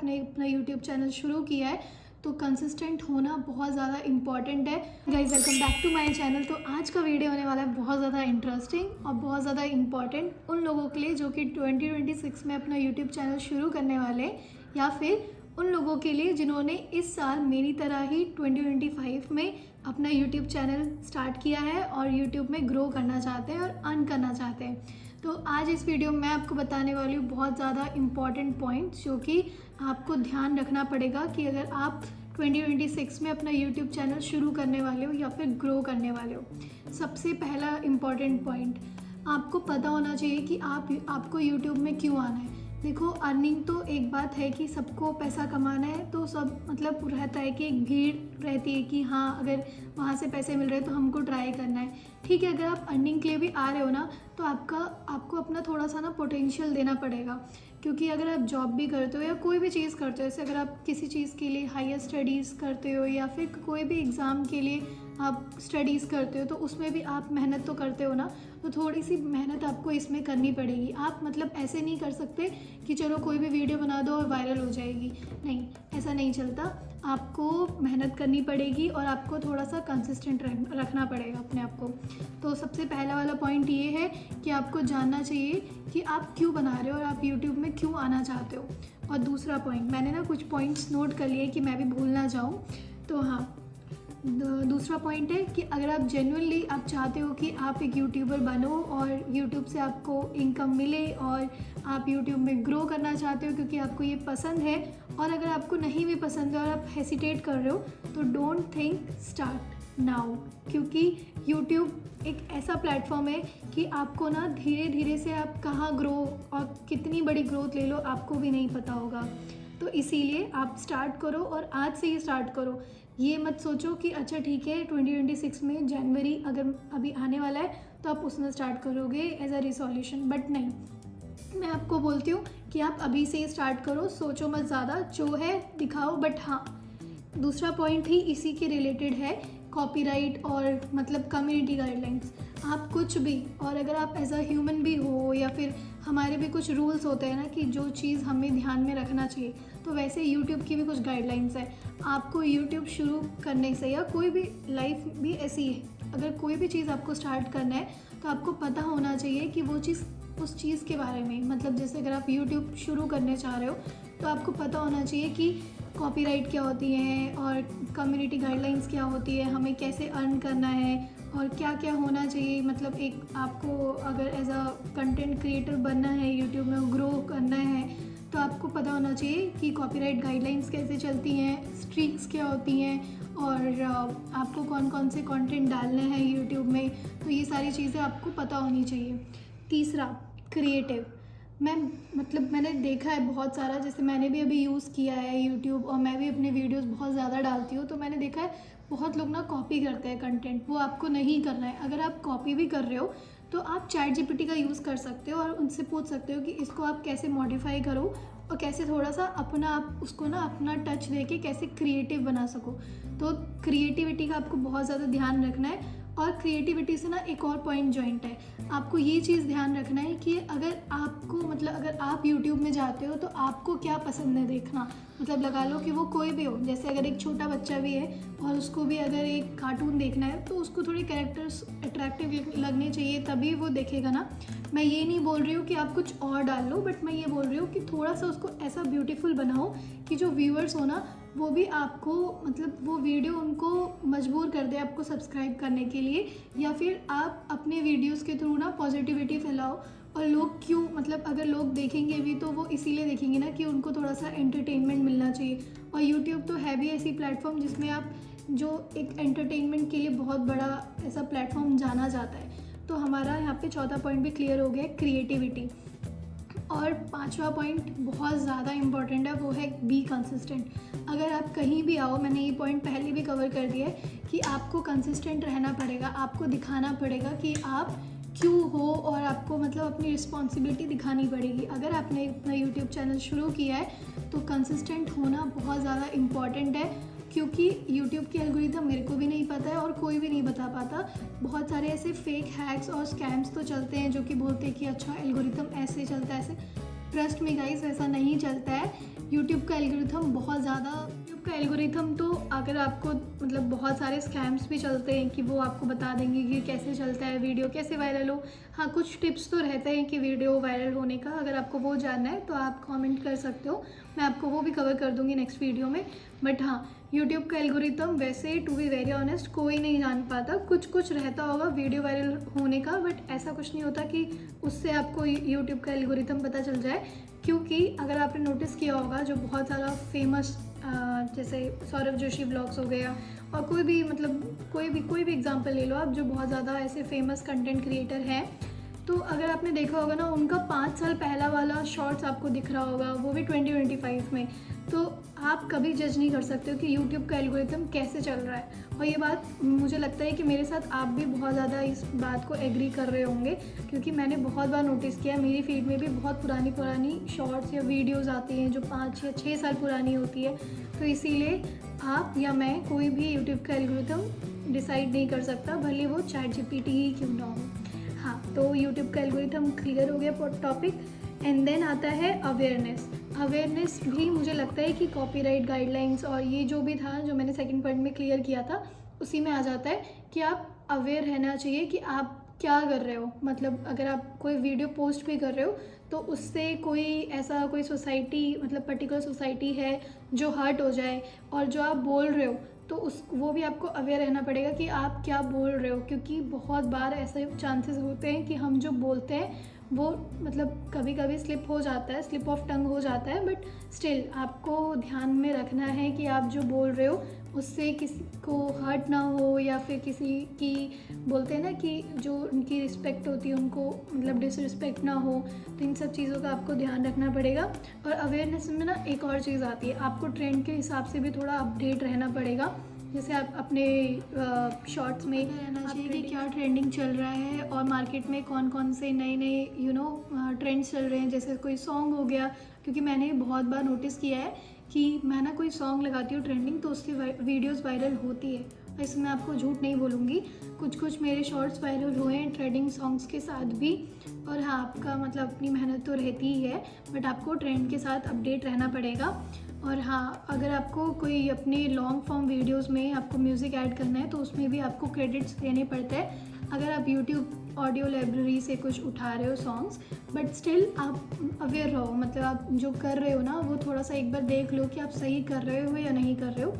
आपने अपना YouTube channel शुरू किया है तो कंसिस्टेंट होना बहुत ज़्यादा इम्पॉर्टेंट है। Guys welcome back to my channel. तो आज का वीडियो होने वाला है बहुत ज़्यादा इंटरेस्टिंग और बहुत ज़्यादा इम्पॉर्टेंट उन लोगों के लिए जो कि 2026 में अपना यूट्यूब चैनल शुरू करने वाले हैं, या फिर उन लोगों के लिए जिन्होंने इस साल मेरी तरह ही 2025 में अपना यूट्यूब चैनल स्टार्ट किया है और यूट्यूब में ग्रो करना चाहते हैं और अर्न करना चाहते हैं। तो आज इस वीडियो में मैं आपको बताने वाली हूँ बहुत ज़्यादा इम्पॉर्टेंट पॉइंट्स जो कि आपको ध्यान रखना पड़ेगा कि अगर आप 2026 में अपना यूट्यूब चैनल शुरू करने वाले हो या फिर ग्रो करने वाले हो। सबसे पहला इम्पॉर्टेंट पॉइंट, आपको पता होना चाहिए कि आपको यूट्यूब में क्यों आना है। देखो, अर्निंग तो एक बात है कि सबको पैसा कमाना है, तो सब मतलब रहता है कि एक भीड़ रहती है कि हाँ अगर वहाँ से पैसे मिल रहे हैं तो हमको ट्राई करना है। ठीक है, अगर आप अर्निंग के लिए भी आ रहे हो ना तो आपको अपना थोड़ा सा ना पोटेंशियल देना पड़ेगा, क्योंकि अगर आप जॉब भी करते हो या कोई भी चीज़ करते हो, जैसे अगर आप किसी चीज़ के लिए हायर स्टडीज़ करते हो या फिर कोई भी एग्ज़ाम के लिए आप स्टडीज़ करते हो तो उसमें भी आप मेहनत तो करते हो ना, तो थोड़ी सी मेहनत आपको इसमें करनी पड़ेगी। आप मतलब ऐसे नहीं कर सकते कि चलो कोई भी वीडियो बना दो और वायरल हो जाएगी, नहीं, ऐसा नहीं चलता। आपको मेहनत करनी पड़ेगी और आपको थोड़ा सा कंसिस्टेंट रखना पड़ेगा अपने आप को। तो सबसे पहला वाला पॉइंट ये है कि आपको जानना चाहिए कि आप क्यों बना रहे हो और आप यूट्यूब में क्यों आना चाहते हो। और दूसरा पॉइंट, मैंने ना कुछ पॉइंट्स नोट कर लिए कि मैं भी भूल ना जाऊँ। तो हाँ, दूसरा पॉइंट है कि अगर आप जेन्युइनली आप चाहते हो कि आप एक यूट्यूबर बनो और यूट्यूब से आपको इनकम मिले और आप यूट्यूब में ग्रो करना चाहते हो क्योंकि आपको ये पसंद है, और अगर आपको नहीं भी पसंद है और आप हेसिटेट कर रहे हो तो डोंट थिंक, स्टार्ट नाउ। क्योंकि यूट्यूब एक ऐसा प्लेटफॉर्म है कि आपको ना धीरे धीरे से आप कहाँ ग्रो और कितनी बड़ी ग्रोथ ले लो आपको भी नहीं पता होगा। तो इसीलिए आप स्टार्ट करो और आज से ही स्टार्ट करो। ये मत सोचो कि अच्छा ठीक है 2026 में जनवरी अगर अभी आने वाला है तो आप उसमें स्टार्ट करोगे एज अ रिसोल्यूशन, बट नहीं, मैं आपको बोलती हूँ कि आप अभी से ही स्टार्ट करो। सोचो मत ज़्यादा, जो है दिखाओ। बट हाँ, दूसरा पॉइंट ही इसी के रिलेटेड है, कॉपीराइट और मतलब कम्युनिटी गाइडलाइंस। आप कुछ भी, और अगर आप एज अ ह्यूमन भी हो या फिर हमारे भी कुछ रूल्स होते हैं ना कि जो चीज़ हमें ध्यान में रखना चाहिए, तो वैसे यूट्यूब की भी कुछ गाइडलाइंस है। आपको यूट्यूब शुरू करने से या कोई भी लाइफ भी ऐसी है, अगर कोई भी चीज़ आपको स्टार्ट करना है तो आपको पता होना चाहिए कि वो चीज़ उस चीज़ के बारे में, मतलब जैसे अगर आप यूट्यूब शुरू करने चाह रहे हो तो आपको पता होना चाहिए कि कॉपीराइट क्या होती है और कम्युनिटी गाइडलाइंस क्या होती है, हमें कैसे अर्न करना है और क्या क्या होना चाहिए। मतलब एक आपको अगर एज अ कंटेंट क्रिएटर बनना है, यूट्यूब में ग्रो करना है, तो आपको पता होना चाहिए कि कॉपीराइट गाइडलाइंस कैसे चलती हैं, स्ट्रिक्स क्या होती हैं और आपको कौन कौन से कंटेंट डालने हैं यूट्यूब में। तो ये सारी चीज़ें आपको पता होनी चाहिए। तीसरा, क्रिएटिव। मैंने देखा है बहुत सारा, जैसे मैंने भी अभी यूज़ किया है यूट्यूब और मैं भी अपने वीडियोस बहुत ज़्यादा डालती हूँ, तो मैंने देखा है बहुत लोग ना कॉपी करते हैं कंटेंट। वो आपको नहीं करना है। अगर आप कॉपी भी कर रहे हो तो आप चैट जीपीटी का यूज़ कर सकते हो और उनसे पूछ सकते हो कि इसको आप कैसे मॉडिफाई करो और कैसे थोड़ा सा अपना आप उसको ना अपना टच देके कैसे क्रिएटिव बना सको। तो क्रिएटिविटी का आपको बहुत ज़्यादा ध्यान रखना है। और क्रिएटिविटी से ना एक और पॉइंट जॉइंट है, आपको ये चीज़ ध्यान रखना है कि अगर आप यूट्यूब में जाते हो तो आपको क्या पसंद है देखना। मतलब लगा लो कि वो कोई भी हो, जैसे अगर एक छोटा बच्चा भी है और उसको भी अगर एक कार्टून देखना है तो उसको थोड़े कैरेक्टर्स अट्रैक्टिव लगने चाहिए, तभी वो देखेगा ना। मैं ये नहीं बोल रही हूँ कि आप कुछ और डाल लो, बट मैं ये बोल रही हूँ कि थोड़ा सा उसको ऐसा ब्यूटीफुल बनाओ कि जो व्यूअर्स हो ना वो भी आपको, मतलब वो वीडियो उनको मजबूर कर दे आपको सब्सक्राइब करने के लिए, या फिर आप अपने वीडियोस के थ्रू ना पॉजिटिविटी फैलाओ। और लोग क्यों, मतलब अगर लोग देखेंगे भी तो वो इसीलिए देखेंगे ना कि उनको थोड़ा सा एंटरटेनमेंट मिलना चाहिए। और यूट्यूब तो है भी ऐसी प्लेटफॉर्म जिसमें आप जो एक एंटरटेनमेंट के लिए बहुत बड़ा ऐसा प्लेटफॉर्म जाना जाता है। तो हमारा यहाँ पे चौथा पॉइंट भी क्लियर हो गया, क्रिएटिविटी। और पांचवा पॉइंट बहुत ज़्यादा इम्पॉर्टेंट है, वो है बी कंसिस्टेंट। अगर आप कहीं भी आओ, मैंने ये पॉइंट पहले भी कवर कर दिया है कि आपको कंसिस्टेंट रहना पड़ेगा, आपको दिखाना पड़ेगा कि आप क्यों हो और आपको मतलब अपनी रिस्पॉन्सिबिलिटी दिखानी पड़ेगी। अगर आपने अपना यूट्यूब चैनल शुरू किया है तो कंसिस्टेंट होना बहुत ज़्यादा इम्पॉर्टेंट है, क्योंकि यूट्यूब की एल्गोरिथम मेरे को भी नहीं पता है और कोई भी नहीं बता पाता। बहुत सारे ऐसे फेक हैक्स और स्कैम्स तो चलते हैं जो कि बोलते हैं कि अच्छा एल्गोरिथम ऐसे चलता है, ऐसे। ट्रस्ट मी गाइस, वैसा नहीं चलता है। यूट्यूब का एल्गोरिथम बहुत ज़्यादा, यूट्यूब का एल्गोरिथम तो अगर आपको मतलब बहुत सारे स्कैम्स भी चलते हैं कि वो आपको बता देंगे कि कैसे चलता है वीडियो, कैसे वायरल हो। हाँ, कुछ टिप्स तो रहते हैं कि वीडियो वायरल होने का, अगर आपको वो जानना है तो आप कमेंट कर सकते हो, मैं आपको वो भी कवर कर दूँगी नेक्स्ट वीडियो में। बट हाँ, यूट्यूब का एल्गोरिथम वैसे टू बी वेरी ऑनेस्ट कोई नहीं जान पाता, कुछ कुछ रहता होगा वीडियो वायरल होने का, बट ऐसा कुछ नहीं होता कि उससे आपको यूट्यूब का एल्गोरिथम पता चल जाए। क्योंकि अगर आपने नोटिस किया होगा, जो बहुत ज़्यादा फेमस जैसे सौरभ जोशी व्लॉग्स हो गया, और कोई भी मतलब कोई भी एग्जांपल ले लो आप, जो बहुत ज़्यादा ऐसे फेमस कंटेंट क्रिएटर हैं, तो अगर आपने देखा होगा ना, उनका 5 साल पहला वाला शॉर्ट्स आपको दिख रहा होगा, वो भी 2025 में। तो आप कभी जज नहीं कर सकते हो कि यूट्यूब का एल्गोरिथम कैसे चल रहा है। और ये बात मुझे लगता है कि मेरे साथ आप भी बहुत ज़्यादा इस बात को एग्री कर रहे होंगे, क्योंकि मैंने बहुत बार नोटिस किया, मेरी फीड में भी बहुत पुरानी शॉर्ट्स या वीडियोस आती हैं जो 5 या 6 साल पुरानी होती है। तो इसीलिए आप या मैं, कोई भी यूट्यूब का एल्गोरिथम डिसाइड नहीं कर सकता, भले वो ChatGPT ही क्यों ना हो। हाँ, तो यूट्यूब का एल्गोरिथम क्लियर हो गया टॉपिक। एंड देन आता है अवेयरनेस भी मुझे लगता है कि कॉपीराइट गाइडलाइंस और ये जो भी था, जो मैंने सेकंड पॉइंट में क्लियर किया था, उसी में आ जाता है कि आप अवेयर रहना चाहिए कि आप क्या कर रहे हो। मतलब अगर आप कोई वीडियो पोस्ट भी कर रहे हो तो उससे कोई सोसाइटी, मतलब पर्टिकुलर सोसाइटी है जो हर्ट हो जाए, और जो आप बोल रहे हो तो वो भी आपको अवेयर रहना पड़ेगा कि आप क्या बोल रहे हो। क्योंकि बहुत बार ऐसे चांसेस होते हैं कि हम जो बोलते हैं वो मतलब कभी कभी स्लिप हो जाता है, स्लिप ऑफ टंग हो जाता है, बट स्टिल आपको ध्यान में रखना है कि आप जो बोल रहे हो उससे किसी को हर्ट ना हो, या फिर किसी की, बोलते हैं ना कि जो उनकी रिस्पेक्ट होती है उनको मतलब डिसरिस्पेक्ट ना हो। तो इन सब चीज़ों का आपको ध्यान रखना पड़ेगा। और अवेयरनेस में ना एक और चीज़ आती है, आपको ट्रेंड के हिसाब से भी थोड़ा अपडेट रहना पड़ेगा। जैसे आप अपने शॉर्ट्स में रहना चाहिए कि क्या ट्रेंडिंग चल रहा है, और मार्केट में कौन कौन से नए नए ट्रेंड्स चल रहे हैं। जैसे कोई सॉन्ग हो गया, क्योंकि मैंने बहुत बार नोटिस किया है कि मैं ना कोई सॉन्ग लगाती हूँ ट्रेंडिंग, तो उसकी वीडियोस वायरल होती है। वैसे मैं आपको झूठ नहीं बोलूँगी, कुछ मेरे शॉर्ट्स वायरल हुए हैं ट्रेंडिंग सॉन्ग्स के साथ भी। और हाँ, आपका मतलब अपनी मेहनत तो रहती ही है, बट आपको ट्रेंड के साथ अपडेट रहना पड़ेगा। और हाँ, अगर आपको कोई अपने लॉन्ग फॉर्म वीडियोस में आपको म्यूज़िक ऐड करना है तो उसमें भी आपको क्रेडिट्स देने पड़ते हैं। अगर आप यूट्यूब ऑडियो लाइब्रेरी से कुछ उठा रहे हो सॉन्ग्स, बट स्टिल आप अवेयर रहो, मतलब आप जो कर रहे हो ना वो थोड़ा सा एक बार देख लो कि आप सही कर रहे हो या नहीं कर रहे हो।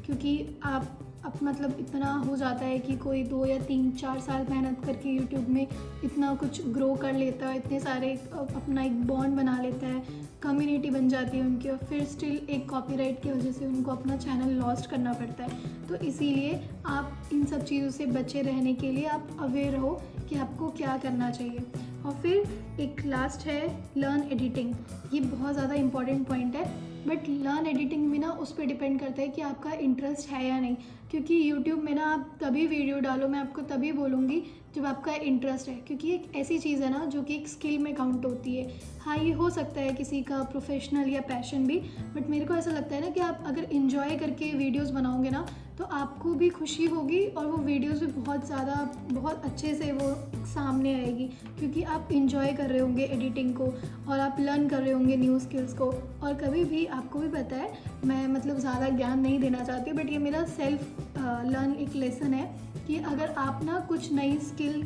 क्योंकि आप मतलब इतना हो जाता है कि कोई 2 या 3-4 साल मेहनत करके यूट्यूब में इतना कुछ ग्रो कर लेता है, इतने सारे अपना एक बॉन्ड बना लेता है, कम्युनिटी बन जाती है उनकी, और फिर स्टिल एक कॉपीराइट की वजह से उनको अपना चैनल लॉस्ट करना पड़ता है। तो इसीलिए आप इन सब चीज़ों से बचे रहने के लिए आप अवेयर रहो कि आपको क्या करना चाहिए। और फिर एक लास्ट है लर्न एडिटिंग। ये बहुत ज़्यादा इम्पॉर्टेंट पॉइंट है, बट लर्न एडिटिंग भी ना उस पर डिपेंड करता है कि आपका इंटरेस्ट है या नहीं। क्योंकि यूट्यूब में ना आप तभी वीडियो डालो, मैं आपको तभी बोलूँगी जब आपका इंटरेस्ट है, क्योंकि एक ऐसी चीज़ है ना जो कि एक स्किल में काउंट होती है। हाँ, ये हो सकता है किसी का प्रोफेशनल या पैशन भी, बट मेरे को ऐसा लगता है ना कि आप अगर इंजॉय करके वीडियोस बनाओगे ना तो आपको भी खुशी होगी, और वो वीडियोस भी बहुत अच्छे से वो सामने आएगी, क्योंकि आप इंजॉय कर रहे होंगे एडिटिंग को, और आप लर्न कर रहे होंगे न्यू स्किल्स को। और कभी भी आपको भी पता है, मैं मतलब ज़्यादा ज्ञान नहीं देना चाहती, बट ये मेरा सेल्फ लर्न एक लेसन है कि अगर आप ना कुछ नई स्किल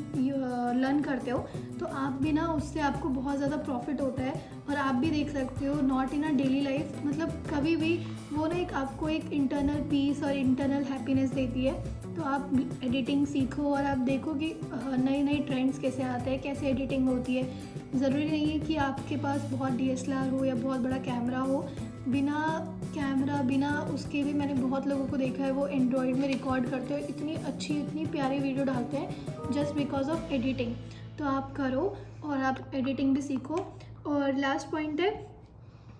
लर्न करते हो तो आप भी ना उससे आपको बहुत ज़्यादा प्रॉफिट होता है। और आप भी देख सकते हो, not in a daily life, मतलब कभी भी वो ना आपको एक इंटरनल पीस और इंटरनल हैप्पीनेस देती है। तो आप एडिटिंग सीखो और आप देखो कि नए नए ट्रेंड्स कैसे आते हैं, कैसे एडिटिंग होती है। ज़रूरी नहीं है कि आपके पास बहुत DSLR हो या बहुत बड़ा कैमरा हो, बिना कैमरा बिना उसके भी मैंने बहुत लोगों को देखा है वो एंड्रॉयड में रिकॉर्ड करते हुए इतनी अच्छी इतनी प्यारी वीडियो डालते हैं जस्ट बिकॉज ऑफ एडिटिंग। तो आप करो और आप एडिटिंग भी सीखो। और लास्ट पॉइंट है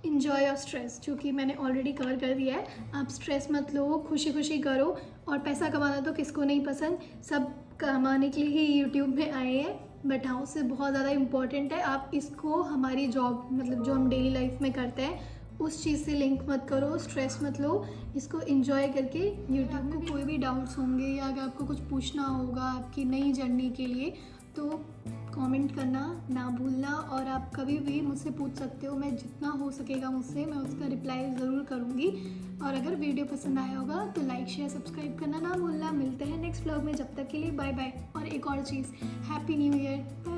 इन्जॉय योर स्ट्रेस, जो कि मैंने ऑलरेडी कवर कर दिया है। आप स्ट्रेस मत लो, खुशी खुशी करो। और पैसा कमाना तो किसको नहीं पसंद, सब कमाने के लिए ही यूट्यूब में आए हैं। बट हाँ, उससे बहुत ज़्यादा इम्पॉर्टेंट है आप इसको हमारी जॉब, मतलब जो हम डेली लाइफ में करते हैं उस चीज़ से लिंक मत करो, स्ट्रेस मत लो, इसको एंजॉय करके यूट्यूब में कोई भी डाउट्स होंगे या अगर आपको कुछ पूछना होगा आपकी नई जर्नी के लिए तो कमेंट करना ना भूलना, और आप कभी भी मुझसे पूछ सकते हो, मैं जितना हो सकेगा मुझसे मैं उसका रिप्लाई ज़रूर करूँगी। और अगर वीडियो पसंद आया होगा तो लाइक शेयर सब्सक्राइब करना ना भूलना। मिलते हैं नेक्स्ट व्लॉग में, जब तक के लिए बाय बाय। और एक और चीज़, हैप्पी न्यू ईयर, बाय।